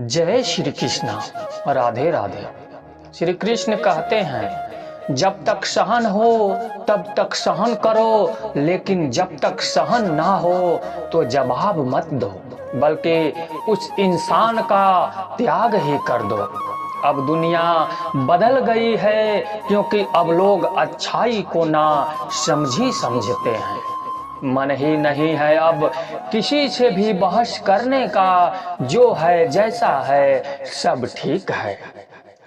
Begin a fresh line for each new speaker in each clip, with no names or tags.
जय श्री कृष्णा। राधे राधे। श्री कृष्ण कहते हैं, जब तक सहन हो तब तक सहन करो, लेकिन जब तक सहन ना हो तो जवाब मत दो, बल्कि उस इंसान का त्याग ही कर दो। अब दुनिया बदल गई है, क्योंकि अब लोग अच्छाई को ना समझी समझते हैं। मन ही नहीं है अब किसी से भी बहस करने का, जो है जैसा है सब ठीक है।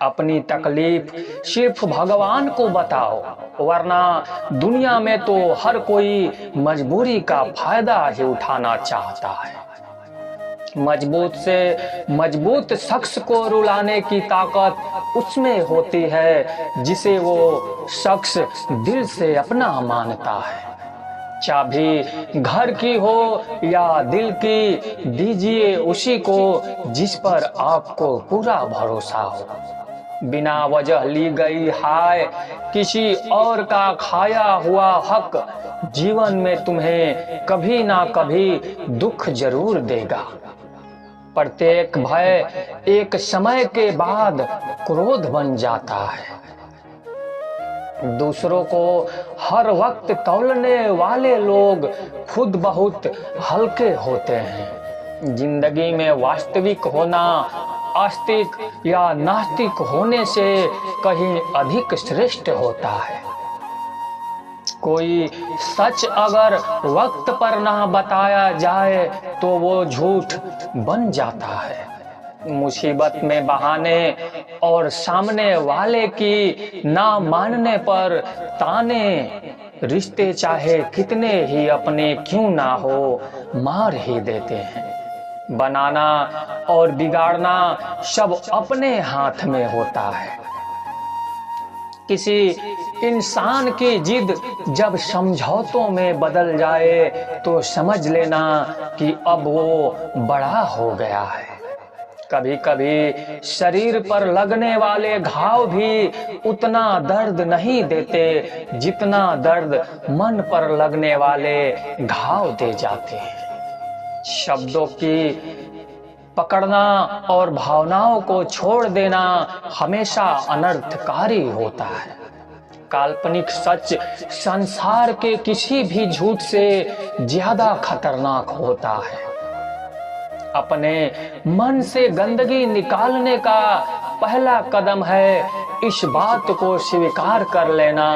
अपनी तकलीफ सिर्फ भगवान को बताओ, वरना दुनिया में तो हर कोई मजबूरी का फायदा ही उठाना चाहता है। मजबूत से मजबूत शख्स को रुलाने की ताकत उसमें होती है, जिसे वो शख्स दिल से अपना मानता है। चाबी घर की हो या दिल की, दीजिए उसी को जिस पर आपको पूरा भरोसा हो। बिना वजह ली गई हाय किसी और का खाया हुआ हक, जीवन में तुम्हें कभी ना कभी दुख जरूर देगा। प्रत्येक भय एक समय के बाद क्रोध बन जाता है। दूसरों को हर वक्त तौलने वाले लोग खुद बहुत हल्के होते हैं। जिंदगी में वास्तविक होना आस्तिक या नास्तिक होने से कहीं अधिक श्रेष्ठ होता है। कोई सच अगर वक्त पर ना बताया जाए तो वो झूठ बन जाता है। मुसीबत में बहाने और सामने वाले की ना मानने पर ताने, रिश्ते चाहे कितने ही अपने क्यों ना हो मार ही देते हैं। बनाना और बिगाड़ना सब अपने हाथ में होता है। किसी इंसान की जिद जब समझौतों में बदल जाए तो समझ लेना कि अब वो बड़ा हो गया है। कभी कभी शरीर पर लगने वाले घाव भी उतना दर्द नहीं देते, जितना दर्द मन पर लगने वाले घाव दे जाते हैं। शब्दों की पकड़ना और भावनाओं को छोड़ देना हमेशा अनर्थकारी होता है। काल्पनिक सच संसार के किसी भी झूठ से ज्यादा खतरनाक होता है। अपने मन से गंदगी निकालने का पहला कदम है इस बात को स्वीकार कर लेना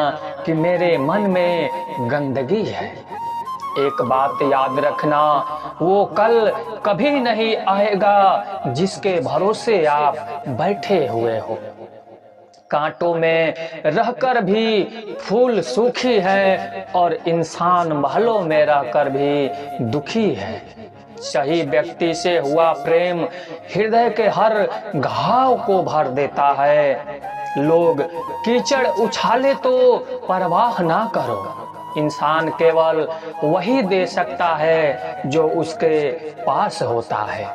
कि मेरे मन में गंदगी है। एक बात याद रखना, वो कल कभी नहीं आएगा जिसके भरोसे आप बैठे हुए हो। कांटों में रहकर भी फूल सूखी है और इंसान महलों में रहकर भी दुखी है। सही व्यक्ति से हुआ प्रेम हृदय के हर घाव को भर देता है। लोग कीचड़ उछाले तो परवाह ना करो। इंसान केवल वही दे सकता है जो उसके पास होता है।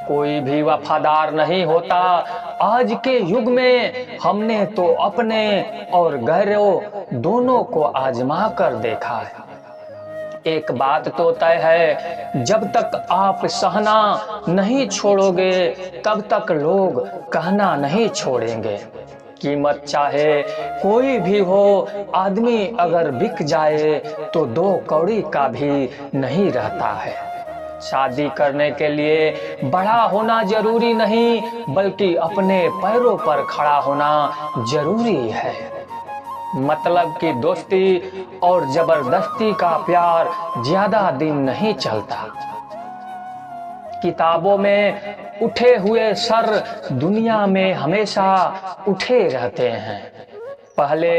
कोई भी वफादार नहीं होता। आज के युग में हमने तो अपने और गैरों दोनों को आजमा कर देखा है। एक बात तो तय है, जब तक आप सहना नहीं छोड़ोगे तब तक लोग कहना नहीं छोड़ेंगे। कीमत चाहे कोई भी हो, आदमी अगर बिक जाए तो 2 कौड़ी का भी नहीं रहता है। शादी करने के लिए बड़ा होना जरूरी नहीं, बल्कि अपने पैरों पर खड़ा होना जरूरी है। मतलब की दोस्ती और जबरदस्ती का प्यार ज्यादा दिन नहीं चलता। किताबों में उठे हुए सर दुनिया में हमेशा उठे रहते हैं। पहले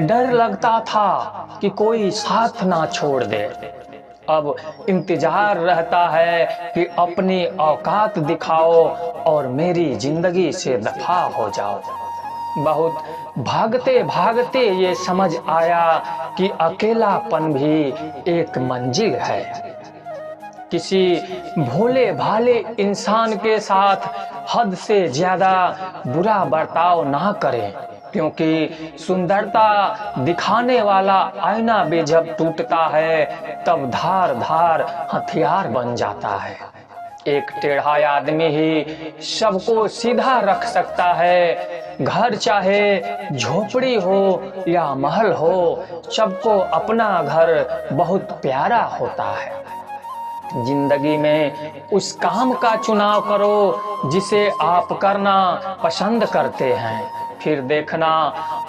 डर लगता था कि कोई साथ ना छोड़ दे, अब इंतजार रहता है कि अपनी औकात दिखाओ और मेरी जिंदगी से दफा हो जाओ। बहुत भागते भागते ये समझ आया कि अकेलापन भी एक मंजिल है। किसी भोले भाले इंसान के साथ हद से ज्यादा बुरा बर्ताव ना करें, क्योंकि सुंदरता दिखाने वाला आईना भी जब टूटता है तब धार धार हथियार बन जाता है। एक टेढ़ा आदमी ही सबको सीधा रख सकता है। घर चाहे झोपड़ी हो या महल हो, सबको अपना घर बहुत प्यारा होता है। जिंदगी में उस काम का चुनाव करो जिसे आप करना पसंद करते हैं। फिर देखना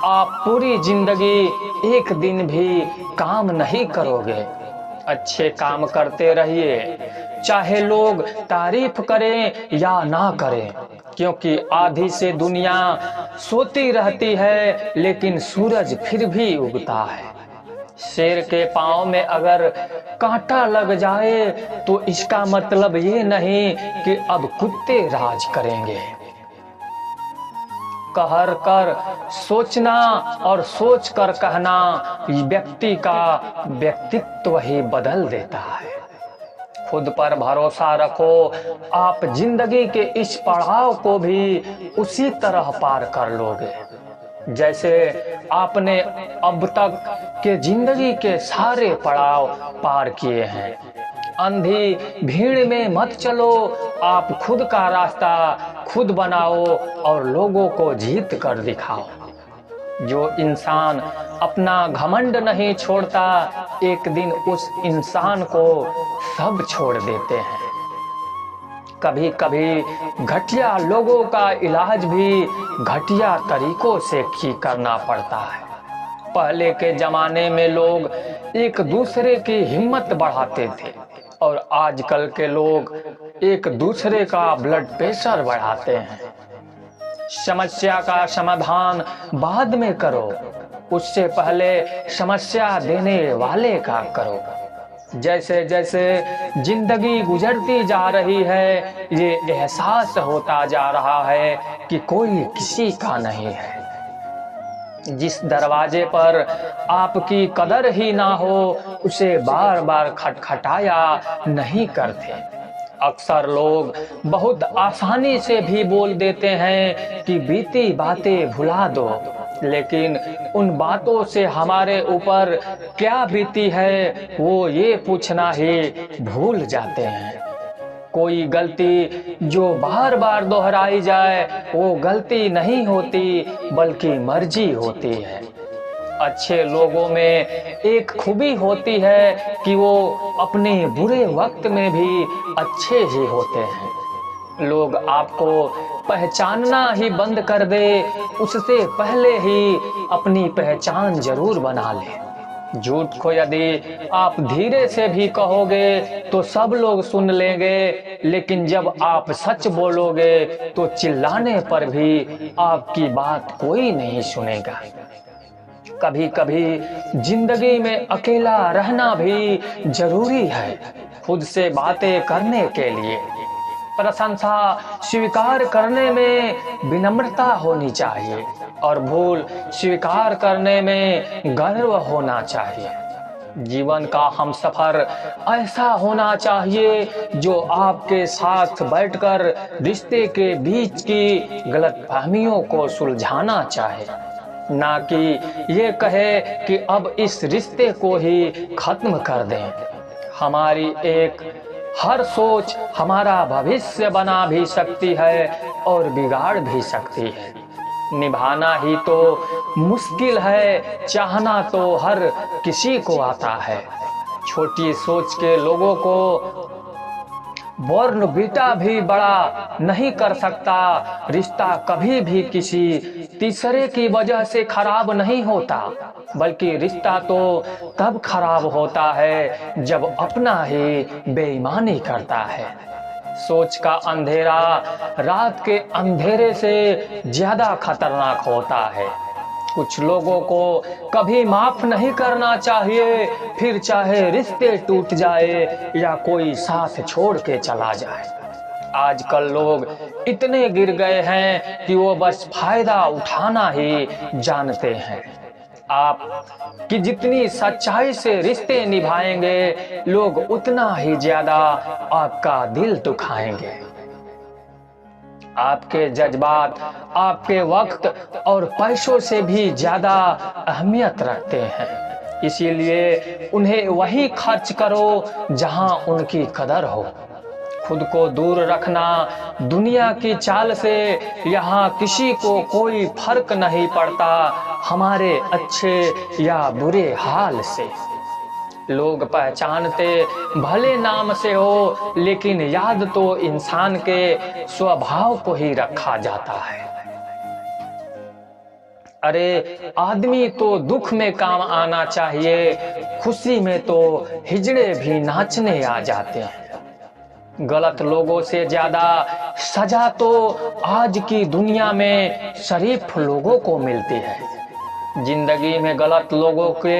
आप पूरी जिंदगी एक दिन भी काम नहीं करोगे। अच्छे काम करते रहिए, चाहे लोग तारीफ करें या ना करें, क्योंकि आधी से दुनिया सोती रहती है लेकिन सूरज फिर भी उगता है। शेर के पांव में अगर कांटा लग जाए तो इसका मतलब ये नहीं कि अब कुत्ते राज करेंगे। कहर कर सोचना और सोच कर कहना व्यक्ति का व्यक्तित्व ही बदल देता है। खुद पर भरोसा रखो, आप जिंदगी के इस पड़ाव को भी उसी तरह पार कर लोगे जैसे आपने अब तक के जिंदगी के सारे पड़ाव पार किए हैं। अंधी भीड़ में मत चलो, आप खुद का रास्ता खुद बनाओ और लोगों को जीत कर दिखाओ। जो इंसान अपना घमंड नहीं छोड़ता, एक दिन उस इंसान को सब छोड़ देते हैं। कभी कभी घटिया लोगों का इलाज भी घटिया तरीकों से ही करना पड़ता है। पहले के जमाने में लोग एक दूसरे की हिम्मत बढ़ाते थे और आजकल के लोग एक दूसरे का ब्लड प्रेशर बढ़ाते हैं। समस्या का समाधान बाद में करो, उससे पहले समस्या देने वाले का करो। जैसे जैसे जिंदगी गुजरती जा रही है, ये एहसास होता जा रहा है कि कोई किसी का नहीं है। जिस दरवाजे पर आपकी कदर ही ना हो, उसे बार बार खटखटाया नहीं करते। अक्सर लोग बहुत आसानी से भी बोल देते हैं कि बीती बातें भुला दो, लेकिन उन बातों से हमारे ऊपर क्या बीती है वो ये पूछना ही भूल जाते हैं। कोई गलती जो बार बार दोहराई जाए वो गलती नहीं होती बल्कि मर्जी होती है। अच्छे लोगों में एक खूबी होती है कि वो अपने बुरे वक्त में भी अच्छे ही होते हैं। लोग आपको पहचानना ही बंद कर दे, उससे पहले ही अपनी पहचान जरूर बना ले। झूठ को यदि आप धीरे से भी कहोगे तो सब लोग सुन लेंगे, लेकिन जब आप सच बोलोगे तो चिल्लाने पर भी आपकी बात कोई नहीं सुनेगा। कभी कभी जिंदगी में अकेला रहना भी जरूरी है, खुद से बातें करने के लिए। प्रशंसा स्वीकार करने में विनम्रता होनी चाहिए और भूल स्वीकार करने में गर्व होना चाहिए। जीवन का हमसफर ऐसा होना चाहिए जो आपके साथ बैठकर रिश्ते के बीच की गलतफहमियों को सुलझाना चाहे, ना कि ये कहे कि अब इस रिश्ते को ही खत्म कर दें। हमारी एक हर सोच हमारा भविष्य बना भी सकती है और बिगाड़ भी सकती है। निभाना ही तो मुश्किल है, चाहना तो हर किसी को आता है। छोटी सोच के लोगों को बोर्न बीटा भी बड़ा नहीं कर सकता। रिश्ता कभी भी किसी तीसरे की वजह से खराब नहीं होता, बल्कि रिश्ता तो तब खराब होता है जब अपना ही बेईमानी करता है। सोच का अंधेरा रात के अंधेरे से ज्यादा खतरनाक होता है। कुछ लोगों को कभी माफ नहीं करना चाहिए, फिर चाहे रिश्ते टूट जाए या कोई साथ छोड़ के चला जाए। आजकल लोग इतने गिर गए हैं कि वो बस फायदा उठाना ही जानते हैं। आप कि जितनी सच्चाई से रिश्ते निभाएंगे, लोग उतना ही ज्यादा आपका दिल दुखाएंगे। आपके जज्बात आपके वक्त और पैसों से भी ज्यादा अहमियत रखते हैं, इसीलिए उन्हें वही खर्च करो जहां उनकी कदर हो। खुद को दूर रखना दुनिया की चाल से। यहाँ किसी को कोई फर्क नहीं पड़ता हमारे अच्छे या बुरे हाल से। लोग पहचानते भले नाम से हो, लेकिन याद तो इंसान के स्वभाव को ही रखा जाता है। अरे आदमी तो दुख में काम आना चाहिए, खुशी में तो हिजड़े भी नाचने आ जाते हैं। गलत लोगों से ज्यादा सजा तो आज की दुनिया में शरीफ लोगों को मिलती है। जिंदगी में गलत लोगों के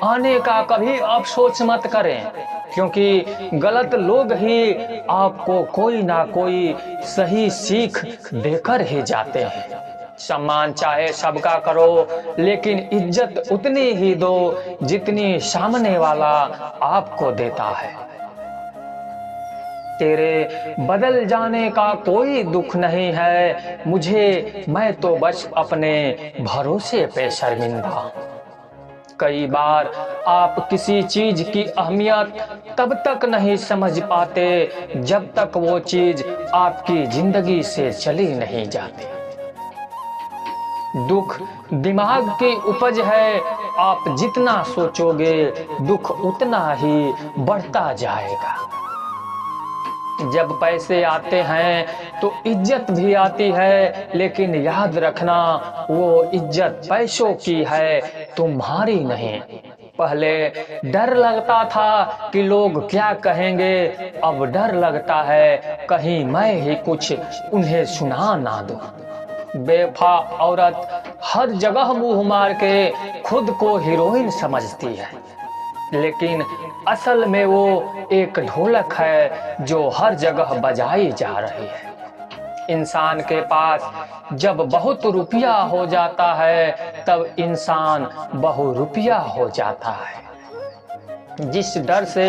आने का कभी अफसोस मत करें, क्योंकि गलत लोग ही आपको कोई ना कोई सही सीख देकर ही जाते हैं। सम्मान चाहे सबका करो, लेकिन इज्जत उतनी ही दो जितनी सामने वाला आपको देता है। तेरे बदल जाने का कोई दुख नहीं है मुझे, मैं तो बस अपने भरोसे पे शर्मिंदा। कई बार आप किसी चीज की अहमियत तब तक नहीं समझ पाते जब तक वो चीज आपकी जिंदगी से चली नहीं जाती। दुख दिमाग की उपज है, आप जितना सोचोगे दुख उतना ही बढ़ता जाएगा। जब पैसे आते हैं तो इज्जत भी आती है, लेकिन याद रखना वो इज्जत पैसों की है, तुम्हारी नहीं। पहले डर लगता था कि लोग क्या कहेंगे, अब डर लगता है कहीं मैं ही कुछ उन्हें सुना ना दूं। बेवफा औरत हर जगह मुंह मार के खुद को हीरोइन समझती है, लेकिन असल में वो एक ढोलक है जो हर जगह बजाई जा रही है। इंसान के पास जब बहुत रुपया हो जाता है तब इंसान बहुरुपया हो जाता है। जिस डर से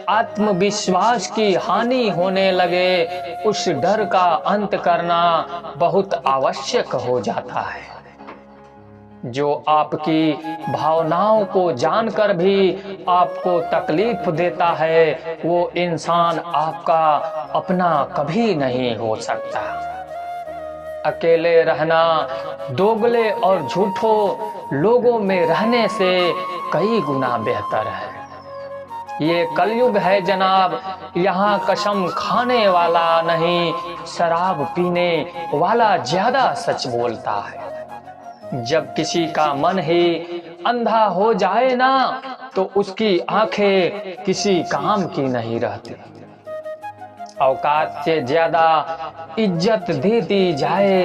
आत्मविश्वास की हानि होने लगे, उस डर का अंत करना बहुत आवश्यक हो जाता है। जो आपकी भावनाओं को जानकर भी आपको तकलीफ देता है, वो इंसान आपका अपना कभी नहीं हो सकता। अकेले रहना दोगले और झूठों लोगों में रहने से कई गुना बेहतर है। ये कलयुग है जनाब, यहाँ कसम खाने वाला नहीं, शराब पीने वाला ज्यादा सच बोलता है। जब किसी का मन ही अंधा हो जाए ना, तो उसकी आंखें किसी काम की नहीं रहती। औकात से ज्यादा इज्जत दे दी जाए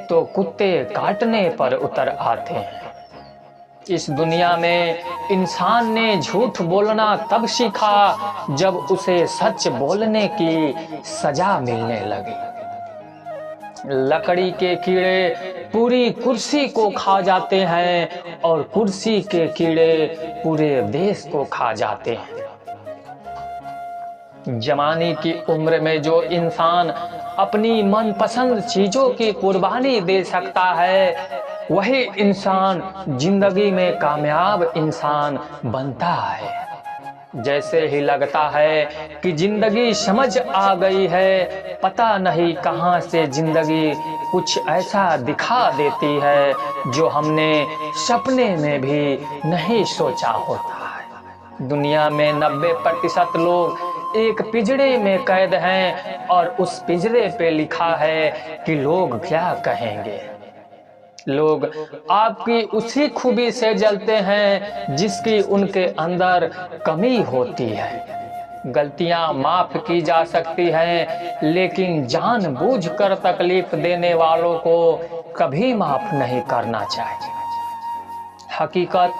तो कुत्ते काटने पर उतर आते हैं। इस दुनिया में इंसान ने झूठ बोलना तब सीखा जब उसे सच बोलने की सजा मिलने लगी। लकड़ी के कीड़े पूरी कुर्सी को खा जाते हैं और कुर्सी के कीड़े पूरे देश को खा जाते हैं। जवानी की उम्र में जो इंसान अपनी मनपसंद चीजों की कुर्बानी दे सकता है, वही इंसान जिंदगी में कामयाब इंसान बनता है। जैसे ही लगता है कि जिंदगी समझ आ गई है, पता नहीं कहां से जिंदगी कुछ ऐसा दिखा देती है जो हमने सपने में भी नहीं सोचा होता है। दुनिया में 90% लोग एक पिंजरे में कैद हैं और उस पिंजरे पे लिखा है कि लोग क्या कहेंगे। लोग आपकी उसी खूबी से जलते हैं जिसकी उनके अंदर कमी होती है। गलतियां माफ की जा सकती हैं, लेकिन जानबूझकर तकलीफ देने वालों को कभी माफ नहीं करना चाहिए। हकीकत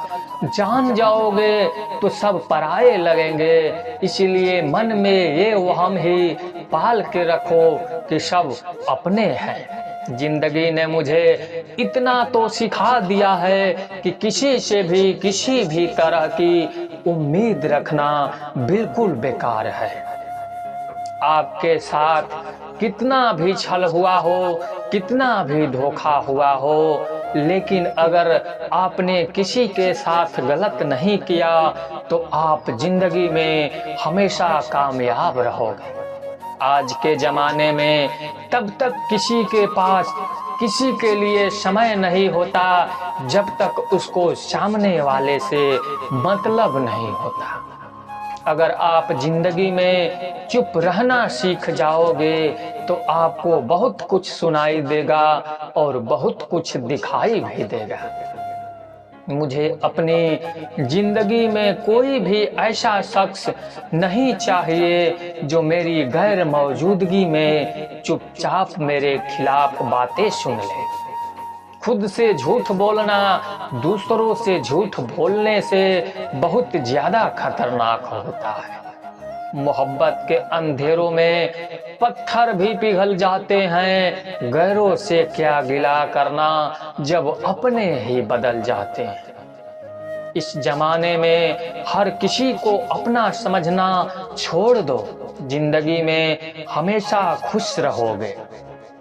जान जाओगे तो सब पराये लगेंगे, इसलिए मन में ये वहम ही पाल के रखो कि सब अपने हैं। जिंदगी ने मुझे इतना तो सिखा दिया है कि किसी से भी किसी भी तरह की उम्मीद रखना बिल्कुल बेकार है। आपके साथ कितना भी छल हुआ हो, कितना भी धोखा हुआ हो, लेकिन अगर आपने किसी के साथ गलत नहीं किया तो आप जिंदगी में हमेशा कामयाब रहोगे। आज के जमाने में तब तक किसी के पास किसी के लिए समय नहीं होता जब तक उसको सामने वाले से मतलब नहीं होता। अगर आप जिंदगी में चुप रहना सीख जाओगे तो आपको बहुत कुछ सुनाई देगा और बहुत कुछ दिखाई भी देगा। मुझे अपनी जिंदगी में कोई भी ऐसा शख्स नहीं चाहिए जो मेरी गैर मौजूदगी में चुपचाप मेरे खिलाफ बातें सुन ले। खुद से झूठ बोलना दूसरों से झूठ बोलने से बहुत ज्यादा खतरनाक होता है। मोहब्बत के अंधेरों में पत्थर भी पिघल जाते हैं, गैरों से क्या गिला करना जब अपने ही बदल जाते हैं। इस जमाने में हर किसी को अपना समझना छोड़ दो, जिंदगी में हमेशा खुश रहोगे।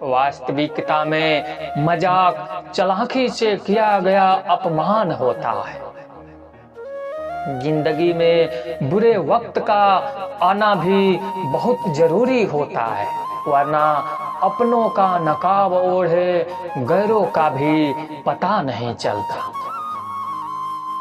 वास्तविकता में मजाक चालाकी से किया गया अपमान होता है। जिंदगी में बुरे वक्त का आना भी बहुत जरूरी होता है, वरना अपनों का नकाब ओढ़े गैरों का भी पता नहीं चलता।